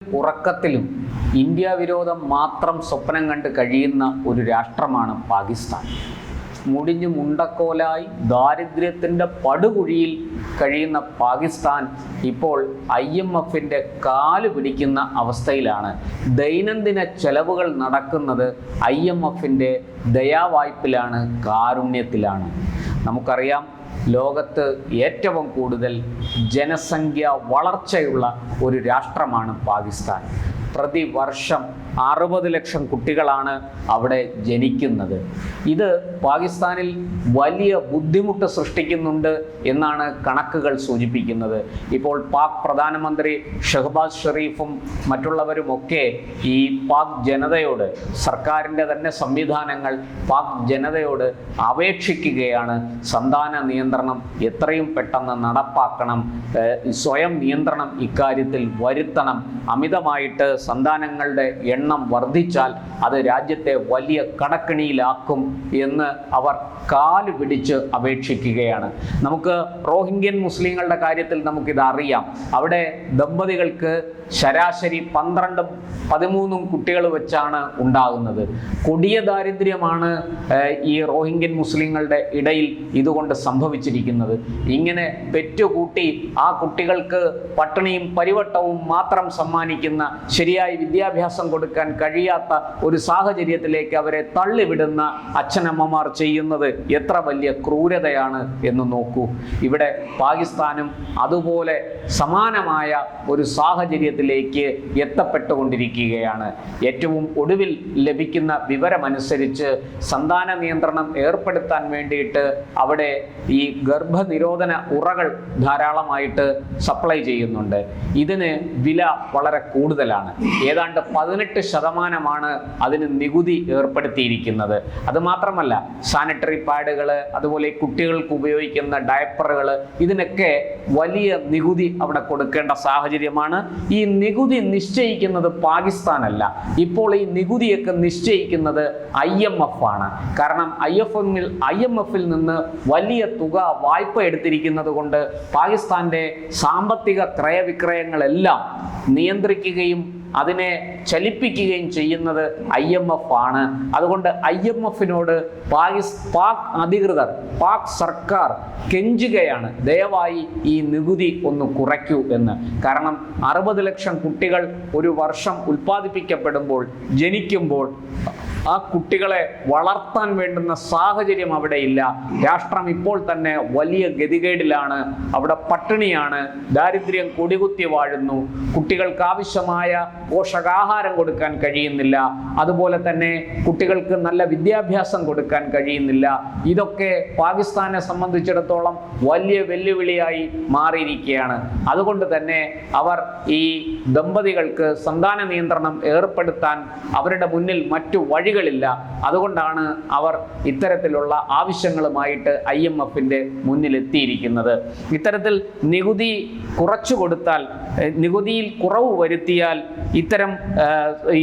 ഉറക്കത്തിലും ഇന്ത്യ വിരോധം മാത്രം സ്വപ്നം കണ്ട് കഴിയുന്ന ഒരു രാഷ്ട്രമാണ് പാകിസ്ഥാൻ. മുടിഞ്ഞു മുണ്ടക്കോലായി ദാരിദ്ര്യത്തിൻ്റെ പടുകുഴിയിൽ കഴിയുന്ന പാകിസ്ഥാൻ ഇപ്പോൾ IMFൻ്റെ കാല് പിടിക്കുന്ന അവസ്ഥയിലാണ്. ദൈനംദിന ചെലവുകൾ നടക്കുന്നത് IMFൻ്റെ ദയാവായ്പിലാണ്, കാരുണ്യത്തിലാണ്. നമുക്കറിയാം, ലോകത്ത് ഏറ്റവും കൂടുതൽ ജനസംഖ്യ വളർച്ചയുള്ള ഒരു രാഷ്ട്രമാണ് പാകിസ്ഥാൻ. പ്രതിവർഷം 60 ലക്ഷം കുട്ടികളാണ് അവിടെ ജനിക്കുന്നത്. ഇത് പാകിസ്ഥാനിൽ വലിയ ബുദ്ധിമുട്ട് സൃഷ്ടിക്കുന്നുണ്ട് എന്നാണ് കണക്കുകൾ സൂചിപ്പിക്കുന്നത്. ഇപ്പോൾ പാക് പ്രധാനമന്ത്രി ഷഹബാസ് ഷെരീഫും മറ്റുള്ളവരുമൊക്കെ ഈ പാക് ജനതയോട്, സർക്കാരിൻ്റെ തന്നെ സംവിധാനങ്ങൾ പാക് ജനതയോട് അപേക്ഷിക്കുകയാണ്. സന്താന നിയന്ത്രണം എത്രയും പെട്ടെന്ന് നടപ്പാക്കണം, സ്വയം നിയന്ത്രണം ഇക്കാര്യത്തിൽ വരുത്തണം. അമിതമായിട്ട് സന്താനങ്ങളുടെ എണ്ണം വർദ്ധിച്ചാൽ അത് രാജ്യത്തെ വലിയ കടക്കെണിയിലാക്കും എന്ന് അവർ കാല് പിടിച്ച് അപേക്ഷിക്കുകയാണ്. നമുക്ക് റോഹിംഗ്യൻ മുസ്ലിങ്ങളുടെ കാര്യത്തിൽ നമുക്കിത് അറിയാം. അവിടെ ദമ്പതികൾക്ക് ശരാശരി 12-13 കുട്ടികൾ വെച്ചാണ് ഉണ്ടാകുന്നത്. കൊടിയ ദാരിദ്ര്യമാണ് ഈ റോഹിംഗ്യൻ മുസ്ലിങ്ങളുടെ ഇടയിൽ ഇതുകൊണ്ട് സംഭവിച്ചിരിക്കുന്നത്. ഇങ്ങനെ പെറ്റുകൂട്ടി ആ കുട്ടികൾക്ക് പട്ടിണിയും പരിവട്ടവും മാത്രം സമ്മാനിക്കുന്ന, ശരിയായ വിദ്യാഭ്യാസം കൊടുക്കാൻ കഴിയാത്ത ഒരു സാഹചര്യത്തിലേക്ക് അവരെ തള്ളിവിടുന്ന അച്ഛനമ്മമാർ ചെയ്യുന്നത് എത്ര വലിയ ക്രൂരതയാണ് എന്ന് നോക്കൂ. ഇവിടെ പാകിസ്ഥാനും അതുപോലെ സമാനമായ ഒരു സാഹചര്യത്തിലേക്ക് എത്തപ്പെട്ടുകൊണ്ടിരിക്കുകയാണ്. ഏറ്റവും ഒടുവിൽ ലഭിക്കുന്ന വിവരമനുസരിച്ച് സന്താന നിയന്ത്രണം ഏർപ്പെടുത്താൻ വേണ്ടിയിട്ട് അവിടെ ഈ ഗർഭനിരോധന ഉറകൾ ധാരാളമായിട്ട് സപ്ലൈ ചെയ്യുന്നുണ്ട്. ഇതിന് വില വളരെ കൂടുതലാണ്. ഏതാണ്ട് 18% അതിന് നികുതി ഏർപ്പെടുത്തിയിരിക്കുന്നത്. അതുമാത്രമല്ല, സാനിറ്ററി പാഡുകൾ, അതുപോലെ കുട്ടികൾക്ക് ഉപയോഗിക്കുന്ന ഡയപ്പറുകൾ, ഇതിനൊക്കെ വലിയ നികുതി അവിടെ കൊടുക്കേണ്ട സാഹചര്യമാണ്. ഈ നികുതി നിശ്ചയിക്കുന്നത് പാകിസ്ഥാനല്ല. ഇപ്പോൾ ഈ നികുതിയൊക്കെ നിശ്ചയിക്കുന്നത് IMF ആണ്. കാരണം IMFൽ നിന്ന് വലിയ തുക വായ്പ എടുത്തിരിക്കുന്നത് കൊണ്ട് പാകിസ്ഥാന്റെ സാമ്പത്തിക ക്രയവിക്രയങ്ങളെല്ലാം നിയന്ത്രിക്കുകയും അതിനെ ചലിപ്പിക്കുകയും ചെയ്യുന്നത് IMF ആണ്. അതുകൊണ്ട് IMFനോട് പാക് അധികൃതർ, പാക് സർക്കാർ കെഞ്ചുകയാണ്, ദയവായി ഈ നികുതി ഒന്ന് കുറയ്ക്കൂ എന്ന്. കാരണം 60 ലക്ഷം കുട്ടികൾ ഒരു വർഷം ഉൽപ്പാദിപ്പിക്കപ്പെടുമ്പോൾ, ജനിക്കുമ്പോൾ ആ കുട്ടികളെ വളർത്താൻ വേണ്ടുന്ന സാഹചര്യം അവിടെ ഇല്ല. രാഷ്ട്രം ഇപ്പോൾ തന്നെ വലിയ ഗതികേടിലാണ്. അവിടെ പട്ടിണിയാണ്, ദാരിദ്ര്യം കൊടികുത്തി വാഴുന്നു, കുട്ടികൾക്ക് ആവശ്യമായ പോഷകാഹാരം കൊടുക്കാൻ കഴിയുന്നില്ല, അതുപോലെ തന്നെ കുട്ടികൾക്ക് നല്ല വിദ്യാഭ്യാസം കൊടുക്കാൻ കഴിയുന്നില്ല. ഇതൊക്കെ പാകിസ്ഥാനെ സംബന്ധിച്ചിടത്തോളം വലിയ വെല്ലുവിളിയായി മാറിയിരിക്കുകയാണ്. അതുകൊണ്ട് തന്നെ അവർ ഈ ദമ്പതികൾക്ക് സന്താന നിയന്ത്രണം ഏർപ്പെടുത്താൻ അവരുടെ മുന്നിൽ മറ്റു വഴികളില്ല. അതുകൊണ്ടാണ് അവർ ഇത്തരത്തിലുള്ള ആവശ്യങ്ങളുമായിട്ട് IMFന്റെ മുന്നിൽ എത്തിയിരിക്കുന്നത്. ഇത്തരത്തിൽ നികുതി കുറച്ചു കൊടുത്താൽ, നികുതിയിൽ കുറവ് വരുത്തിയാൽ ഇത്തരം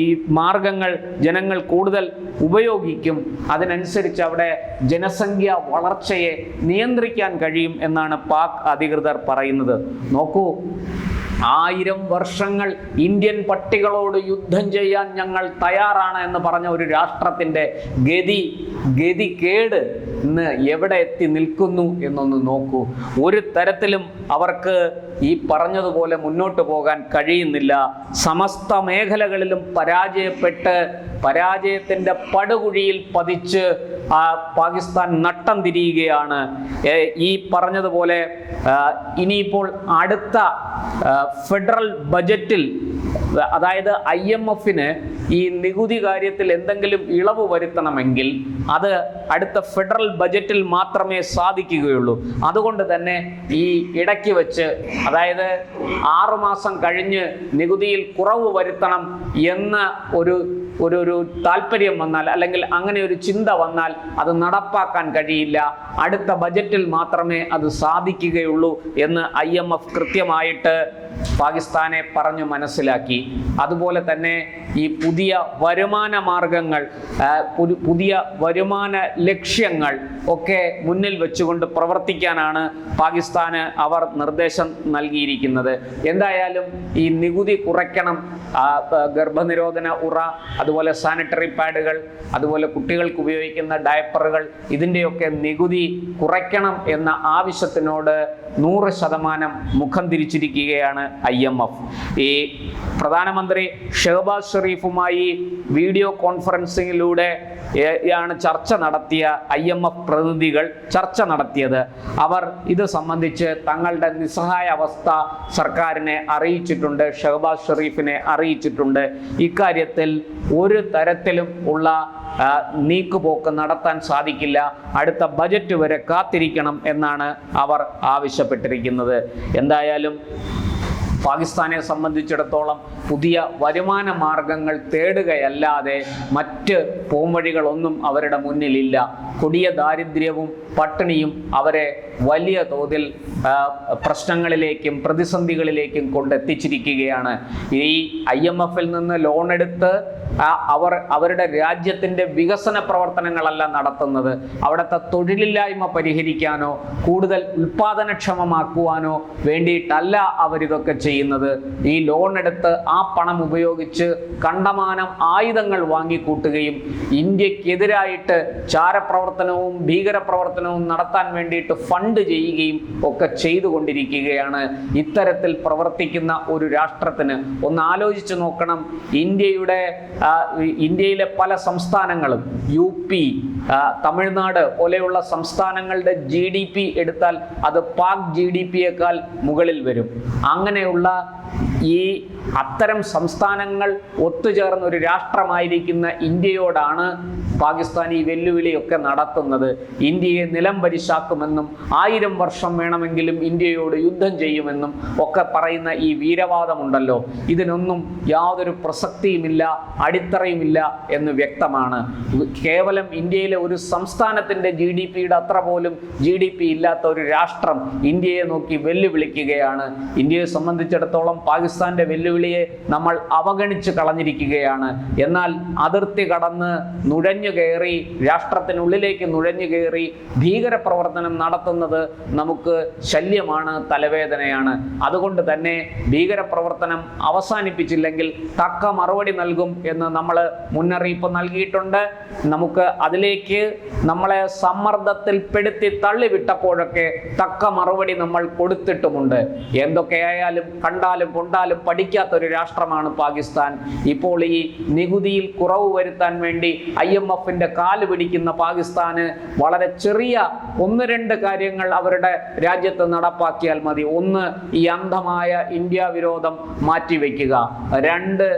ഈ മാർഗങ്ങൾ ജനങ്ങൾ കൂടുതൽ ഉപയോഗിക്കും. അതിനനുസരിച്ച് അവിടെ ജനസംഖ്യ വളർച്ചയെ നിയന്ത്രിക്കാൻ കഴിയും എന്നാണ് പാക് അധികൃതർ പറയുന്നത്. നോക്കൂ, 1000 വർഷങ്ങൾ ഇന്ത്യൻ പട്ടികളോട് യുദ്ധം ചെയ്യാൻ ഞങ്ങൾ തയ്യാറാണ് എന്ന് പറഞ്ഞ ഒരു രാഷ്ട്രത്തിൻ്റെ ഗതികേട് ഇന്ന് എവിടെ എത്തി നിൽക്കുന്നു എന്നൊന്ന് നോക്കൂ. ഒരു തരത്തിലും അവർക്ക് ഈ പറഞ്ഞതുപോലെ മുന്നോട്ട് പോകാൻ കഴിയുന്നില്ല. സമസ്ത മേഖലകളിലും പരാജയത്തിൻ്റെ പടുകുഴിയിൽ പതിച്ച് പാകിസ്ഥാൻ നട്ടം തിരിയുകയാണ്. ഈ പറഞ്ഞതുപോലെ ഇനിയിപ്പോൾ അടുത്ത ഫെഡറൽ ബജറ്റിൽ, അതായത് IMFന് ഈ നികുതി കാര്യത്തിൽ എന്തെങ്കിലും ഇളവ് വരുത്തണമെങ്കിൽ അത് അടുത്ത ഫെഡറൽ ബജറ്റിൽ മാത്രമേ സാധിക്കുകയുള്ളൂ. അതുകൊണ്ട് തന്നെ ഈ ഇടയ്ക്ക് വെച്ച്, അതായത് 6 മാസം കഴിഞ്ഞ് നികുതിയിൽ കുറവ് വരുത്തണം എന്ന ഒരു താല്പര്യം വന്നാൽ, അല്ലെങ്കിൽ അങ്ങനെ ഒരു ചിന്ത വന്നാൽ അത് നടപ്പാക്കാൻ കഴിയില്ല. അടുത്ത ബജറ്റിൽ മാത്രമേ അത് സാധിക്കുകയുള്ളൂ എന്ന് IMF കൃത്യമായിട്ട് പാകിസ്ഥാനെ പറഞ്ഞു മനസ്സിലാക്കി. അതുപോലെ തന്നെ ഈ പുതിയ വരുമാന മാർഗങ്ങൾ, പുതിയ വരുമാന ലക്ഷ്യങ്ങൾ ഒക്കെ മുന്നിൽ വെച്ചുകൊണ്ട് പ്രവർത്തിക്കാനാണ് പാകിസ്ഥാന് അവർ നിർദ്ദേശം നൽകിയിരിക്കുന്നത്. എന്തായാലും ഈ നികുതി കുറയ്ക്കണം, ഗർഭനിരോധന ഉറ, അതുപോലെ സാനിറ്ററി പാഡുകൾ, അതുപോലെ കുട്ടികൾക്ക് ഉപയോഗിക്കുന്ന ഡയപ്പറുകൾ, ഇതിൻ്റെയൊക്കെ നികുതി കുറയ്ക്കണം എന്ന ആവശ്യത്തിനോട് 100% മുഖം തിരിച്ചിരിക്കുകയാണ് IMF. ഈ പ്രധാനമന്ത്രി ഷഹബാസ് ഷെരീഫുമായി വീഡിയോ കോൺഫറൻസിങ്ങിലൂടെ യാണ് ചർച്ച നടത്തിയ IMF പ്രതിനിധികൾ ചർച്ച നടത്തിയത്. അവർ ഇത് സംബന്ധിച്ച് തങ്ങളുടെ നിസ്സഹായ അവസ്ഥ സർക്കാരിനെ അറിയിച്ചിട്ടുണ്ട്, ഷഹബാസ് ഷെരീഫിനെ അറിയിച്ചിട്ടുണ്ട്. ഇക്കാര്യത്തിൽ ഒരു തരത്തിലും ഉള്ള നീക്കുപോക്ക് നടത്താൻ സാധിക്കില്ല, അടുത്ത ബജറ്റ് വരെ കാത്തിരിക്കണം എന്നാണ് അവർ ആവശ്യപ്പെട്ടിരിക്കുന്നത്. എന്തായാലും പാകിസ്ഥാനെ സംബന്ധിച്ചിടത്തോളം പുതിയ വരുമാന മാർഗങ്ങൾ തേടുകയല്ലാതെ മറ്റ് പോംവഴികളൊന്നും അവരുടെ മുന്നിലില്ല. കൊടിയ ദാരിദ്ര്യവും പട്ടിണിയും അവരെ വലിയ തോതിൽ പ്രശ്നങ്ങളിലേക്കും പ്രതിസന്ധികളിലേക്കും കൊണ്ടെത്തിച്ചിരിക്കുകയാണ്. ഈ IMF-ൽ നിന്ന് ലോൺ എടുത്ത് അവരുടെ രാജ്യത്തിൻ്റെ വികസന പ്രവർത്തനങ്ങളല്ല നടത്തുന്നത്, അവിടുത്തെ തൊഴിലില്ലായ്മ പരിഹരിക്കാനോ കൂടുതൽ ഉൽപാദനക്ഷമമാക്കുവാനോ വേണ്ടിയിട്ടല്ല അവരിതൊക്കെ ചെയ്യുന്നത്. ഈ ലോൺ എടുത്ത് ആ പണം ഉപയോഗിച്ച് കണ്ടമാനം ആയുധങ്ങൾ വാങ്ങിക്കൂട്ടുകയും ഇന്ത്യക്കെതിരായിട്ട് ചാരപ്രവർത്തനവും ഭീകരപ്രവർത്തനവും നടത്താൻ വേണ്ടിയിട്ട് ഫണ്ട് ചെയ്യുകയും ഒക്കെ ചെയ്തുകൊണ്ടിരിക്കുകയാണ്. ഇത്തരത്തിൽ പ്രവർത്തിക്കുന്ന ഒരു രാഷ്ട്രത്തിന് ഒന്ന് ആലോചിച്ച് നോക്കണം. ഇന്ത്യയിലെ പല സംസ്ഥാനങ്ങളും UP, തമിഴ്നാട് പോലെയുള്ള സംസ്ഥാനങ്ങളുടെ GDP എടുത്താൽ അത് പാക് GDP-യേക്കാൾ മുകളിൽ വരും. അങ്ങനെയുള്ള അത്തരം സംസ്ഥാനങ്ങൾ ഒത്തുചേർന്ന ഒരു രാഷ്ട്രമായിരിക്കുന്ന ഇന്ത്യയോടാണ് പാകിസ്ഥാൻ ഈ വെല്ലുവിളിയൊക്കെ നടത്തുന്നത്. ഇന്ത്യയെ നിലം പരിശാക്കുമെന്നും 1000 വർഷം വേണമെങ്കിലും ഇന്ത്യയോട് യുദ്ധം ചെയ്യുമെന്നും ഒക്കെ പറയുന്ന ഈ വീരവാദമുണ്ടല്ലോ, ഇതിനൊന്നും യാതൊരു പ്രസക്തിയുമില്ല, അടിത്തറയുമില്ല എന്ന് വ്യക്തമാണ്. കേവലം ഇന്ത്യയിലെ ഒരു സംസ്ഥാനത്തിൻ്റെ GDP-യുടെ അത്ര പോലും GDP ഇല്ലാത്ത ഒരു രാഷ്ട്രം ഇന്ത്യയെ നോക്കി വെല്ലുവിളിക്കുകയാണ്. ഇന്ത്യയെ സംബന്ധിച്ചിടത്തോളം പാകിസ്ഥാന്റെ വെല്ലുവിളിയെ നമ്മൾ അവഗണിച്ച് കളഞ്ഞിരിക്കുകയാണ്. എന്നാൽ അതിർത്തി കടന്ന് നുഴഞ്ഞു കയറി, രാഷ്ട്രത്തിനുള്ളിലേക്ക് നുഴഞ്ഞു കയറി ഭീകരപ്രവർത്തനം നടത്തുന്നത് നമുക്ക് ശല്യമാണ്, തലവേദനയാണ്. അതുകൊണ്ട് തന്നെ ഭീകരപ്രവർത്തനം അവസാനിപ്പിച്ചില്ലെങ്കിൽ തക്ക മറുപടി നൽകും എന്ന് നമ്മൾ മുന്നറിയിപ്പ് നൽകിയിട്ടുണ്ട്. നമുക്ക് അതിലേക്ക് നമ്മളെ സമ്മർദ്ദത്തിൽപ്പെടുത്തി തള്ളിവിട്ടപ്പോഴൊക്കെ തക്ക മറുപടി നമ്മൾ കൊടുത്തിട്ടുമുണ്ട്. എന്തൊക്കെയായാലും കണ്ടാലും കൊണ്ടാലും പഠിക്കാത്തൊരു രാഷ്ട്രമാണ് പാകിസ്ഥാൻ. ഇപ്പോൾ ഈ നികുതിയിൽ കുറവ് വരുത്താൻ വേണ്ടി IMF-ന്റെ കാല് പിടിക്കുന്ന പാകിസ്ഥാന് വളരെ ചെറിയ 1-2 കാര്യങ്ങൾ അവരുടെ രാജ്യത്ത് നടപ്പാക്കിയാൽ മതി. 1, ഈ അന്ധമായ ഇന്ത്യ വിരോധം മാറ്റിവെക്കുക. 2,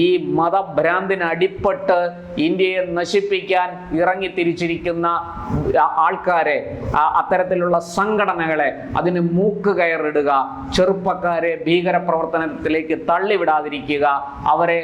ഈ മതഭ്രാന്തിന് അടിപ്പെട്ട് ഇന്ത്യയെ നശിപ്പിക്കാൻ ഇറങ്ങിത്തിരിച്ചിരിക്കുന്ന ആൾക്കാരെ, അത്തരത്തിലുള്ള സംഘടനകളെ അതിന് മൂക്കുകയറിടുക, ചെറുപ്പക്കാരെ ഭീകരപ്രവർത്തനത്തിലേക്ക് തള്ളിവിടാതിരിക്കുക, അവരെ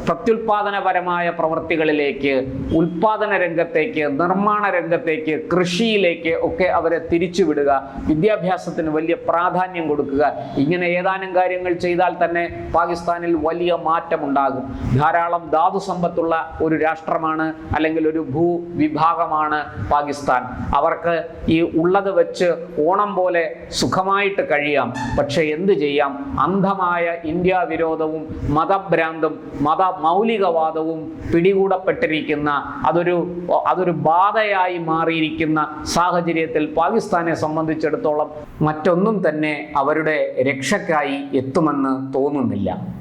പ്രത്യുൽപാദനപരമായ പ്രവൃത്തികളിലേക്ക്, ഉൽപാദന രംഗത്തേക്ക്, നിർമ്മാണ രംഗത്തേക്ക്, കൃഷിയിലേക്ക് ഒക്കെ അവരെ തിരിച്ചുവിടുക, വിദ്യാഭ്യാസത്തിന് വലിയ പ്രാധാന്യം കൊടുക്കുക. ഇങ്ങനെ ഏതാനും കാര്യങ്ങൾ ചെയ്താൽ തന്നെ പാകിസ്ഥാനിൽ വലിയ മാറ്റമുണ്ടാകും. ധാരാളം ധാതു സമ്പത്തുള്ള ഒരു രാഷ്ട്രമാണ്, അല്ലെങ്കിൽ ഒരു ഭൂവിഭാഗമാണ് പാകിസ്ഥാൻ. അവർക്ക് ഈ ഉള്ളത് വെച്ച് ഓണം പോലെ സുഖമായിട്ട് കഴിയാം. പക്ഷെ എന്ത് ചെയ്യാം? അന്ധമായ ഇന്ത്യ വിരോധവും മതഭ്രാന്തും മതമൗലികവാദവും പിടികൂടപ്പെട്ടിരിക്കുന്ന, അതൊരു ബാധയായി മാറിയിരിക്കുന്ന സാഹചര്യത്തിൽ പാകിസ്ഥാനെ സംബന്ധിച്ചിടത്തോളം മറ്റൊന്നും തന്നെ അവരുടെ രക്ഷയ്ക്കായി എത്തുമെന്ന് തോന്നുന്നില്ല.